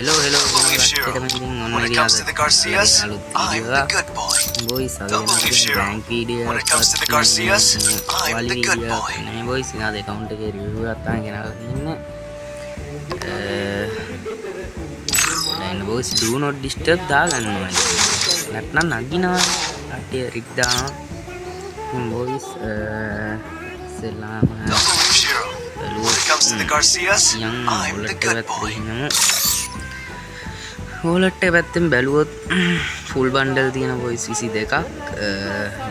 hello When it comes to the Garcias, I'm the good boy. boys Don't believe Shiro. When it comes to the Garcias, I'm the good boy. boys ina de account එකේ review එකක් තමයි ගෙනාලා තින්නේ දැන් boys do not disturb දාගන්න ඕනේ නැත්නම් නගිනවා කට්ටිය රික් දානවා boys සෙල්ලාම Don't believe Shiro. When it comes to the Garcias, I'm the good boy. wallet එක පැත්තෙන් බැලුවොත් full bundle තියෙන boys 22ක්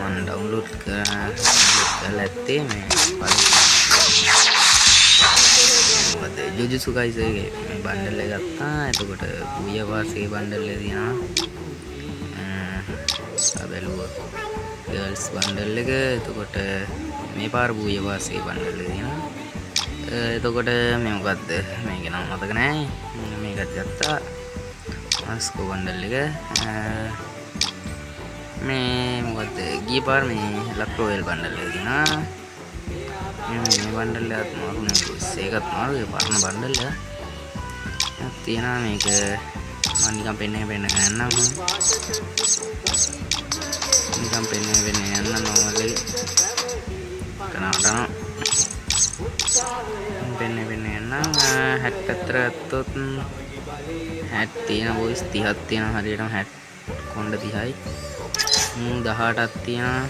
මම download කරලා ඇත්තේ මේ මොකද Jujutsu Kaisen එකේ මේ bundle එක ගත්තා එතකොට Booyah Pass එකේ bundle එක තියෙනවා බැලුවොත් girls bundle එක එතකොට මේ පාර Booyah Pass එකේ bundle එක තියෙනවා එතකොට මේ මොකද්ද මේක නම් මතක නැහැ මේකත් ගත්තා Masko bundle එක මේ මොකද ගිය පාර මේ ලක් රොයල් බන්ඩල් එක දිනා මේ බන්ඩල් එකත් මාරුනේ ඒකත් මාරු ඒ පරණ බන්ඩල් එක තියෙනවා මේක මම නිකන් පෙන්නේ යන්නම් නිකන් පෙන්නේ යන්නම් normally කනටන පෙන්නේ යන්නම් hat පැත්තට ගත්තොත් hat තියෙන boys 30ක් තියෙනවා හරියටම hat කොණ්ඩ 30යි 18ක් තියෙනවා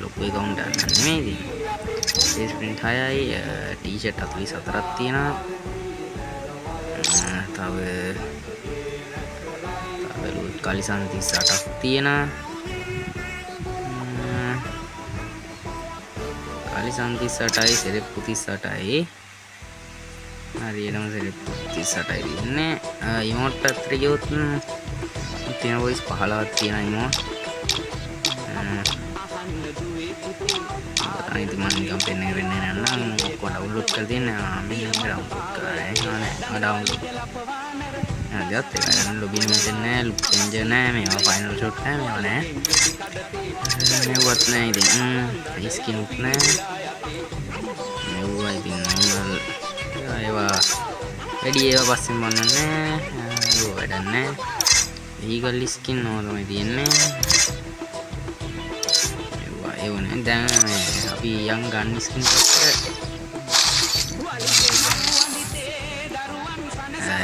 ලොකු account එකක් නෙමෙයි ඉතින් face print 6යි t-shirt 44ක් තියෙනවා තව කලිසම් 38ක් තියෙනවා කලිසම් 38යි සෙරෙප්පු 38යි හරියටම සෙරෙප්පු 38යි ඉන්නේ emote පැත්තට ගියොත් තියෙන voice 15ක් තියෙනවා emote itu mah nikan penne nang ko download कर देना मैं download कर रहे हैं download nah lihat ya kan login mesinnya look engine में और final shot है मैं buat nih ini skin upnya मैं buat ini normal ya ready ya pasti mana nih dan nih eagle skin normal ini ඒවනේ දැන් අපි යම් ගන් skin පැත්තට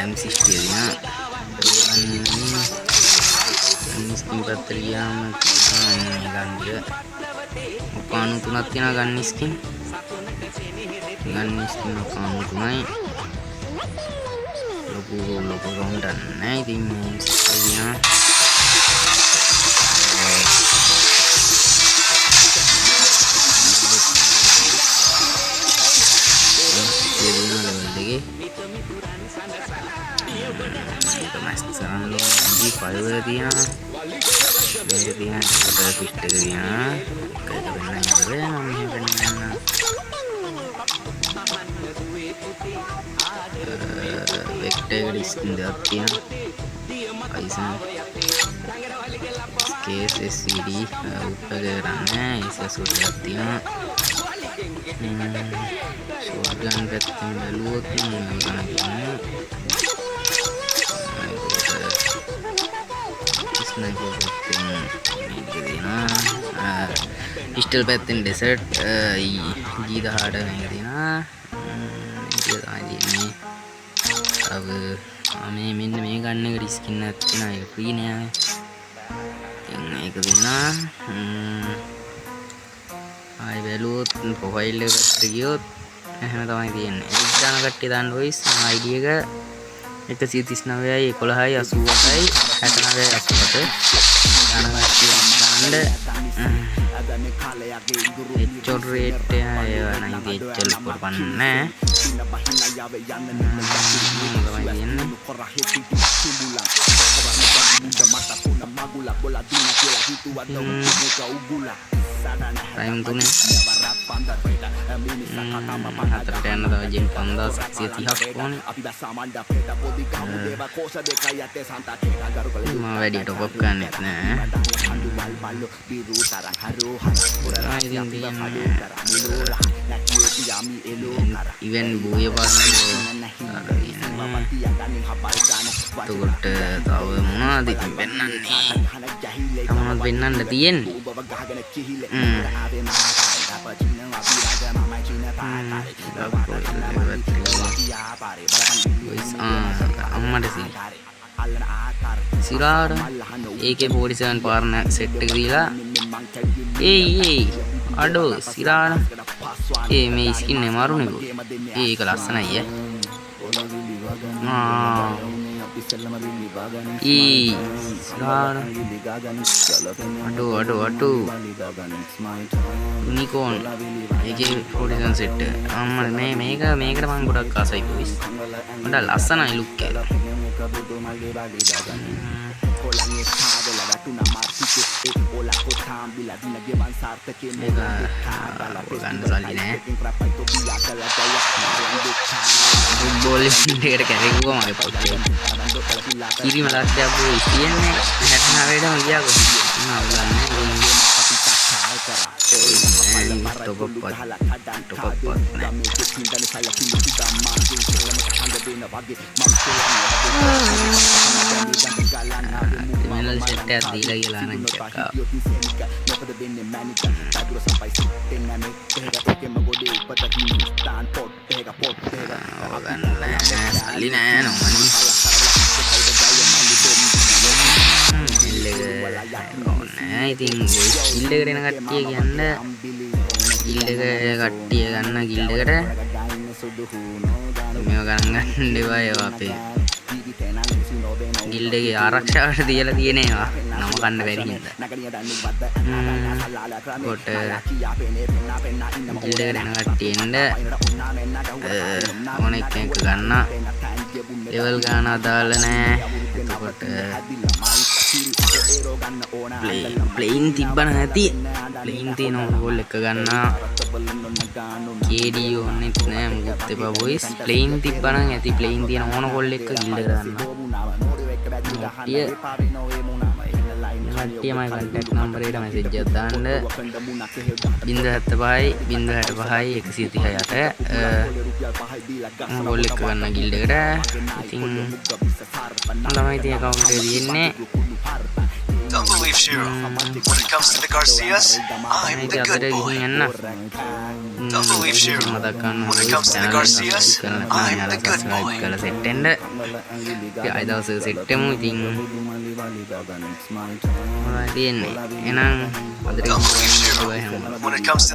M60 දිනා ගන් ස්කින් පැත්තට ගියාම මේ ගන් දෙක ඔකානු තුනක් තියෙනවා ගන් ස්කින් ඔකානු තුනයි ලොකු රවුන්ඩ් නැහැ ඉතින් මේ දිනා sekarang di file dia ada fiturnya kayak namanya vector di sini dia Aizen case SCD उपकरणnya isa sudah dia shotgun batting balut menggunakan ini sniper batting ini pistol batting desert gida hard ini dia tadi ini अब हमें मैंने में करने का skin ना एक free नहीं है एक दिन आई वैल्यू प्रोफाइल गियो එහෙම තමයි තියෙන්නේ. එක්දාන කට්ටිය දාන්න වොයිස් ID එක 139යි 11යි 88යි 69යි 88 දාන කට්ටිය දාන්න HL rate ඒවා නම් HL කරපන්නේ Prime tuh nih terkena tahu jen panda saksi tiap pun mau dia top up kan ya nah event Booyah Pass එතකොට තව මොනවද ඉතින් පෙන්වන්නේ? මොනවද පෙන්වන්න තියෙන්නේ? අම්මට සිරාට AK47 පාරන සෙට් එක දීලා ඒයි අඩෝ සිරාට මේ ස්කින් එක මරුනේ බෝ. ඒක ලස්සනයි ඈ. සිරාට අඩෝ යුනිකෝන් AK47 සෙට් එක. අම්මා මේකට මම ගොඩක් ආසයි බොයිස්. මට ලස්සනයි ලුක් එක. ෆුට්බෝල් එකට කැරෙකුවා මගේ පොත්තේ. කිරිම ලස්සයක් බෝ ඉතියන්නේ 69ටම ගියා මෙලල් සෙට් එකක් දීලා කියලා නම් චෙක්කා. සල්ලි නෑ නෝමනි. නෑ ඉතින් ගිල්ඩ් එකට එන කට්ටිය කියන්නේ ගිල්ඩ් එක කට්ටිය ගන්න ගිල්ඩ් එකට මේව ගණන් ගන්න ඒවා අපේ ගිල්ඩ් එකේ ආරක්ෂාවට තියලා තියෙන ඒවා නම කන්න බැරි හින්දා. කොට ගිල්ඩ් එකට එන කට්ටිය එන්න ඕන එක ගන්න ලෙවල් ගන්න අදාළ නෑ. එතකොට ප්ලේන් තිබ්බන නැති ප්ලේන් තියෙන ඕගොල්ලෝ එක ගන්න KD ඕනෙත් නෑ මුකුත් එපා බොයිස්. ප්ලේන් තිබ්බනම් ඇති ප්ලේන් තියෙන ඕන කොල්ල එක ගිල්ඩ් ගන්න. කට්ටියමයි කන්ටැක්ට් නම්බර් එකට මැසේජ් එකක් දාන්න 075 065 136 ඕගොල්ලෝ එක ගන්න ගිල්ඩ් එකට. ඉතින් මම තමයි ඉතින් account එක තියෙන්නේ. Don't believe Shiro. When it comes to the Garcias, I'm the good boy. Don't believe Shiro. When it comes to the Garcias, I'm the good boy. කළ සෙට් එන්න. අය දවසේ සෙට් එමු ඉතින්. මොනවද තියෙන්නේ? එහෙනම් අදට Don't believe Shiro. When it comes to